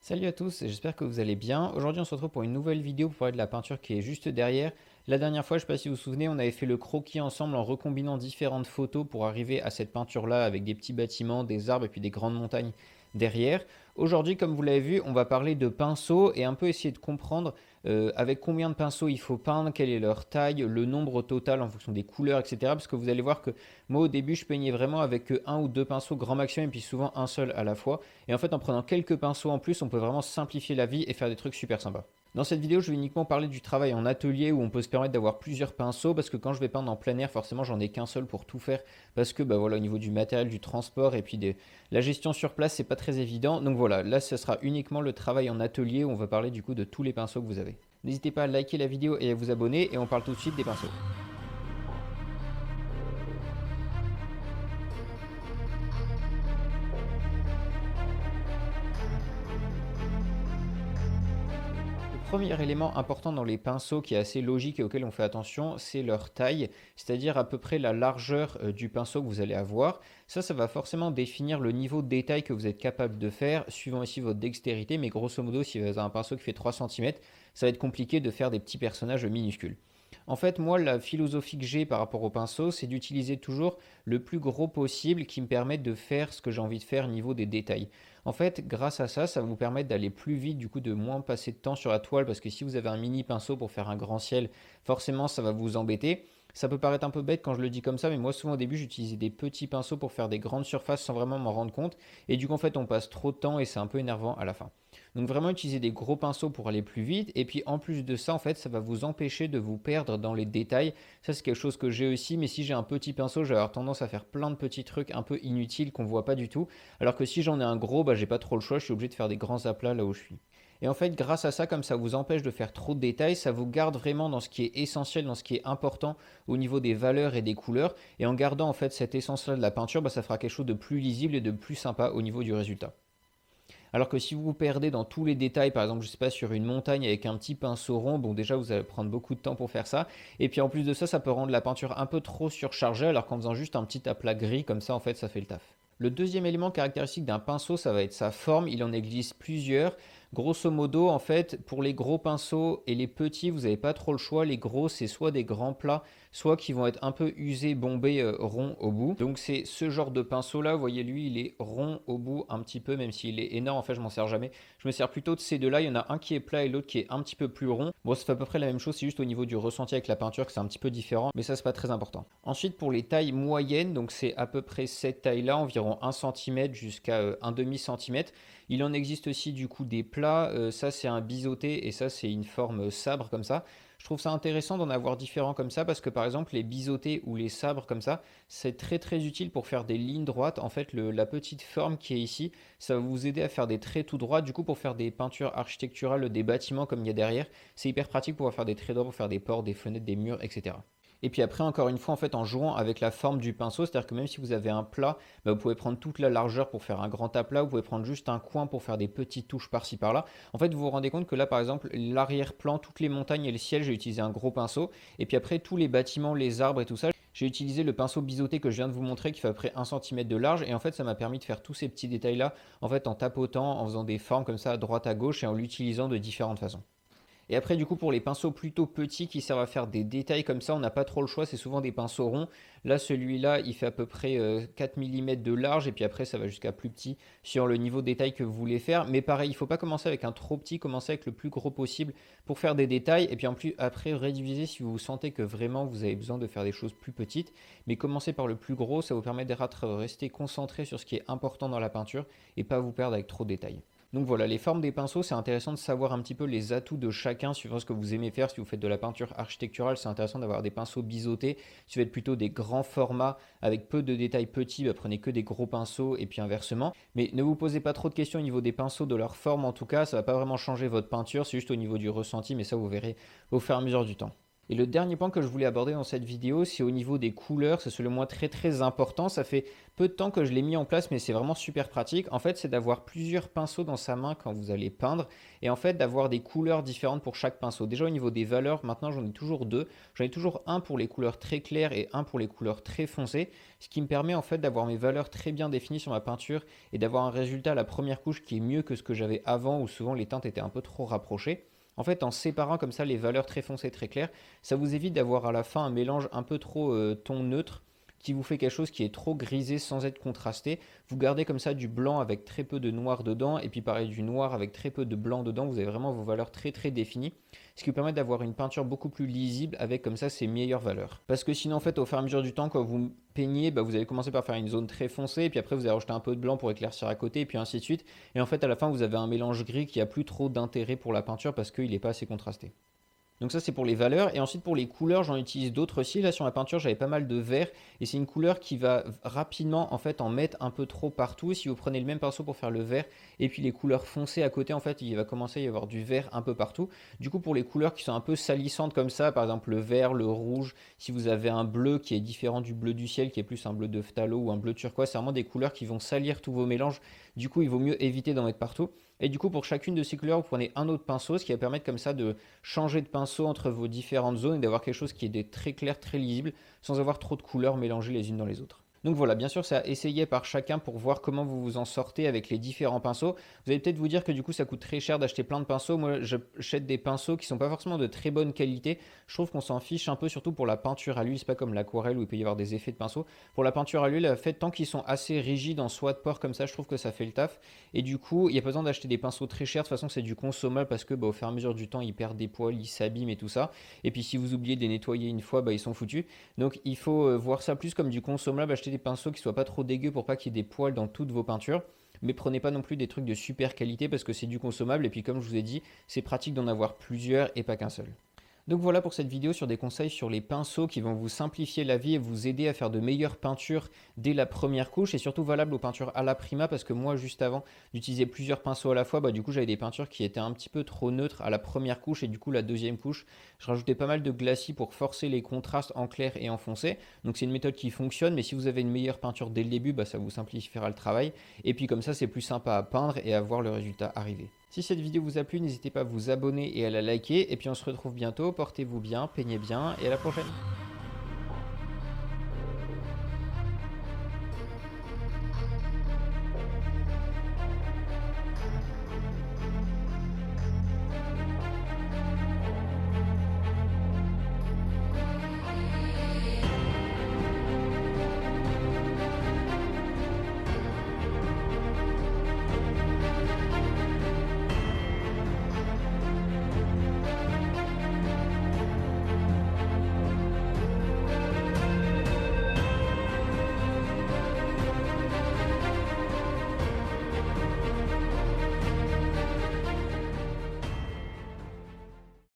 Salut à tous, j'espère que vous allez bien. Aujourd'hui on se retrouve pour une nouvelle vidéo pour parler de la peinture qui est juste derrière. La dernière fois, je ne sais pas si vous vous souvenez, on avait fait le croquis ensemble en recombinant différentes photos pour arriver à cette peinture là avec des petits bâtiments, des arbres et puis des grandes montagnes derrière. Aujourd'hui, comme vous l'avez vu, on va parler de pinceaux et un peu essayer de comprendre avec combien de pinceaux il faut peindre, quelle est leur taille, le nombre total en fonction des couleurs, etc. Parce que vous allez voir que moi au début je peignais vraiment avec un ou deux pinceaux grand maximum et puis souvent un seul à la fois. Et en fait en prenant quelques pinceaux en plus, on peut vraiment simplifier la vie et faire des trucs super sympas. Dans cette vidéo, je vais uniquement parler du travail en atelier où on peut se permettre d'avoir plusieurs pinceaux parce que quand je vais peindre en plein air, forcément j'en ai qu'un seul pour tout faire parce que voilà, au niveau du matériel, du transport et puis la gestion sur place, c'est pas très évident. Donc voilà, là ce sera uniquement le travail en atelier où on va parler du coup de tous les pinceaux que vous avez. N'hésitez pas à liker la vidéo et à vous abonner et on parle tout de suite des pinceaux. Le premier élément important dans les pinceaux qui est assez logique et auquel on fait attention, c'est leur taille, c'est-à-dire à peu près la largeur du pinceau que vous allez avoir. Ça va forcément définir le niveau de détail que vous êtes capable de faire, suivant aussi votre dextérité, mais grosso modo, si vous avez un pinceau qui fait 3 cm, ça va être compliqué de faire des petits personnages minuscules. En fait, moi, la philosophie que j'ai par rapport au pinceau, c'est d'utiliser toujours le plus gros possible qui me permette de faire ce que j'ai envie de faire au niveau des détails. En fait, grâce à ça, ça va vous permettre d'aller plus vite, du coup, de moins passer de temps sur la toile, parce que si vous avez un mini pinceau pour faire un grand ciel, forcément, ça va vous embêter. Ça peut paraître un peu bête quand je le dis comme ça, mais moi, souvent au début, j'utilisais des petits pinceaux pour faire des grandes surfaces sans vraiment m'en rendre compte. Et du coup, en fait, on passe trop de temps et c'est un peu énervant à la fin. Donc vraiment utiliser des gros pinceaux pour aller plus vite. Et puis en plus de ça, en fait, ça va vous empêcher de vous perdre dans les détails. Ça, c'est quelque chose que j'ai aussi. Mais si j'ai un petit pinceau, je vais avoir tendance à faire plein de petits trucs un peu inutiles qu'on voit pas du tout. Alors que si j'en ai un gros, j'ai pas trop le choix. Je suis obligé de faire des grands aplats là où je suis. Et en fait, grâce à ça, comme ça vous empêche de faire trop de détails, ça vous garde vraiment dans ce qui est essentiel, dans ce qui est important au niveau des valeurs et des couleurs. Et en gardant en fait cette essence-là de la peinture, ça fera quelque chose de plus lisible et de plus sympa au niveau du résultat. Alors que si vous vous perdez dans tous les détails, par exemple, je sais pas, sur une montagne avec un petit pinceau rond, bon déjà vous allez prendre beaucoup de temps pour faire ça. Et puis en plus de ça, ça peut rendre la peinture un peu trop surchargée, alors qu'en faisant juste un petit aplat gris comme ça, en fait, ça fait le taf. Le deuxième élément caractéristique d'un pinceau, ça va être sa forme. Il en existe plusieurs. Grosso modo, en fait, pour les gros pinceaux et les petits, vous n'avez pas trop le choix. Les gros, c'est soit des grands plats, soit qui vont être un peu usés, bombés, ronds au bout. Donc c'est ce genre de pinceau là, vous voyez lui, il est rond au bout un petit peu, même s'il est énorme, en fait je m'en sers jamais. Je me sers plutôt de ces deux là, il y en a un qui est plat et l'autre qui est un petit peu plus rond. Bon, ça fait à peu près la même chose, c'est juste au niveau du ressenti avec la peinture que c'est un petit peu différent, mais ça c'est pas très important. Ensuite pour les tailles moyennes, donc c'est à peu près cette taille là, environ 1 cm jusqu'à 1 demi centimètre. Il en existe aussi du coup des plats, ça c'est un biseauté et ça c'est une forme sabre comme ça. Je trouve ça intéressant d'en avoir différents comme ça parce que par exemple les biseautés ou les sabres comme ça, c'est très utile pour faire des lignes droites. En fait, la petite forme qui est ici, ça va vous aider à faire des traits tout droits. Du coup, pour faire des peintures architecturales des bâtiments comme il y a derrière, c'est hyper pratique pour pouvoir faire des traits droits, pour faire des portes, des fenêtres, des murs, etc. Et puis après, encore une fois, en fait, en jouant avec la forme du pinceau, c'est-à-dire que même si vous avez un plat, vous pouvez prendre toute la largeur pour faire un grand aplat, vous pouvez prendre juste un coin pour faire des petites touches par-ci par-là. En fait, vous vous rendez compte que là, par exemple, l'arrière-plan, toutes les montagnes et le ciel, j'ai utilisé un gros pinceau. Et puis après, tous les bâtiments, les arbres et tout ça, j'ai utilisé le pinceau biseauté que je viens de vous montrer qui fait à peu près 1 cm de large. Et en fait, ça m'a permis de faire tous ces petits détails-là, en fait, en tapotant, en faisant des formes comme ça à droite à gauche et en l'utilisant de différentes façons. Et après, du coup, pour les pinceaux plutôt petits qui servent à faire des détails comme ça, on n'a pas trop le choix, c'est souvent des pinceaux ronds. Là, celui-là, il fait à peu près 4 mm de large, et puis après, ça va jusqu'à plus petit sur le niveau de détail que vous voulez faire. Mais pareil, il ne faut pas commencer avec un trop petit, commencer avec le plus gros possible pour faire des détails, et puis en plus, après, rédiviser si vous sentez que vraiment vous avez besoin de faire des choses plus petites. Mais commencer par le plus gros, ça vous permet de rester concentré sur ce qui est important dans la peinture, et pas vous perdre avec trop de détails. Donc voilà, les formes des pinceaux, c'est intéressant de savoir un petit peu les atouts de chacun suivant ce que vous aimez faire. Si vous faites de la peinture architecturale, c'est intéressant d'avoir des pinceaux biseautés. Si vous faites plutôt des grands formats avec peu de détails petits, prenez que des gros pinceaux et puis inversement. Mais ne vous posez pas trop de questions au niveau des pinceaux, de leur forme en tout cas, ça ne va pas vraiment changer votre peinture, c'est juste au niveau du ressenti, mais ça vous verrez au fur et à mesure du temps. Et le dernier point que je voulais aborder dans cette vidéo, c'est au niveau des couleurs. C'est selon moi très important. Ça fait peu de temps que je l'ai mis en place, mais c'est vraiment super pratique. En fait, c'est d'avoir plusieurs pinceaux dans sa main quand vous allez peindre. Et en fait, d'avoir des couleurs différentes pour chaque pinceau. Déjà au niveau des valeurs, maintenant j'en ai toujours deux. J'en ai toujours un pour les couleurs très claires et un pour les couleurs très foncées. Ce qui me permet en fait d'avoir mes valeurs très bien définies sur ma peinture et d'avoir un résultat à la première couche qui est mieux que ce que j'avais avant où souvent les teintes étaient un peu trop rapprochées. En fait, en séparant comme ça les valeurs très foncées, très claires, ça vous évite d'avoir à la fin un mélange un peu trop ton neutre qui vous fait quelque chose qui est trop grisé sans être contrasté. Vous gardez comme ça du blanc avec très peu de noir dedans et puis pareil du noir avec très peu de blanc dedans. Vous avez vraiment vos valeurs très définies, ce qui vous permet d'avoir une peinture beaucoup plus lisible avec comme ça ses meilleures valeurs. Parce que sinon en fait au fur et à mesure du temps quand vous peignez, vous allez commencer par faire une zone très foncée et puis après vous allez rajouter un peu de blanc pour éclaircir à côté et puis ainsi de suite. Et en fait à la fin vous avez un mélange gris qui a plus trop d'intérêt pour la peinture parce qu'il n'est pas assez contrasté. Donc ça c'est pour les valeurs et ensuite pour les couleurs j'en utilise d'autres aussi. Là sur ma peinture j'avais pas mal de vert et c'est une couleur qui va rapidement en fait en mettre un peu trop partout. Si vous prenez le même pinceau pour faire le vert et puis les couleurs foncées à côté en fait il va commencer à y avoir du vert un peu partout. Du coup pour les couleurs qui sont un peu salissantes comme ça, par exemple le vert, le rouge, si vous avez un bleu qui est différent du bleu du ciel qui est plus un bleu de phthalo ou un bleu turquoise, c'est vraiment des couleurs qui vont salir tous vos mélanges. Du coup il vaut mieux éviter d'en mettre partout. Et du coup, pour chacune de ces couleurs, vous prenez un autre pinceau, ce qui va permettre comme ça de changer de pinceau entre vos différentes zones et d'avoir quelque chose qui est très clair, très lisible, sans avoir trop de couleurs mélangées les unes dans les autres. Donc voilà, bien sûr, c'est à essayer par chacun pour voir comment vous vous en sortez avec les différents pinceaux. Vous allez peut-être vous dire que du coup, ça coûte très cher d'acheter plein de pinceaux. Moi, j'achète des pinceaux qui sont pas forcément de très bonne qualité. Je trouve qu'on s'en fiche un peu, surtout pour la peinture à l'huile. C'est pas comme l'aquarelle où il peut y avoir des effets de pinceau. Pour la peinture à l'huile, en fait, tant qu'ils sont assez rigides en soie de porc comme ça, je trouve que ça fait le taf. Et du coup, il n'y a pas besoin d'acheter des pinceaux très chers. De toute façon, c'est du consommable parce que au fur et à mesure du temps, ils perdent des poils, ils s'abîment et tout ça. Et puis, si vous oubliez de les nettoyer une fois, ils sont foutus. Donc, il faut voir ça plus comme du consommable, acheter des pinceaux qui soient pas trop dégueux pour pas qu'il y ait des poils dans toutes vos peintures. Mais prenez pas non plus des trucs de super qualité parce que c'est du consommable. Et puis, comme je vous ai dit, c'est pratique d'en avoir plusieurs et pas qu'un seul. Donc voilà pour cette vidéo sur des conseils sur les pinceaux qui vont vous simplifier la vie et vous aider à faire de meilleures peintures dès la première couche et surtout valable aux peintures à la prima parce que moi juste avant d'utiliser plusieurs pinceaux à la fois, du coup j'avais des peintures qui étaient un petit peu trop neutres à la première couche et du coup la deuxième couche, je rajoutais pas mal de glacis pour forcer les contrastes en clair et en foncé. Donc c'est une méthode qui fonctionne mais si vous avez une meilleure peinture dès le début, ça vous simplifiera le travail et puis comme ça c'est plus sympa à peindre et à voir le résultat arriver. Si cette vidéo vous a plu, n'hésitez pas à vous abonner et à la liker. Et puis on se retrouve bientôt. Portez-vous bien, peignez bien et à la prochaine.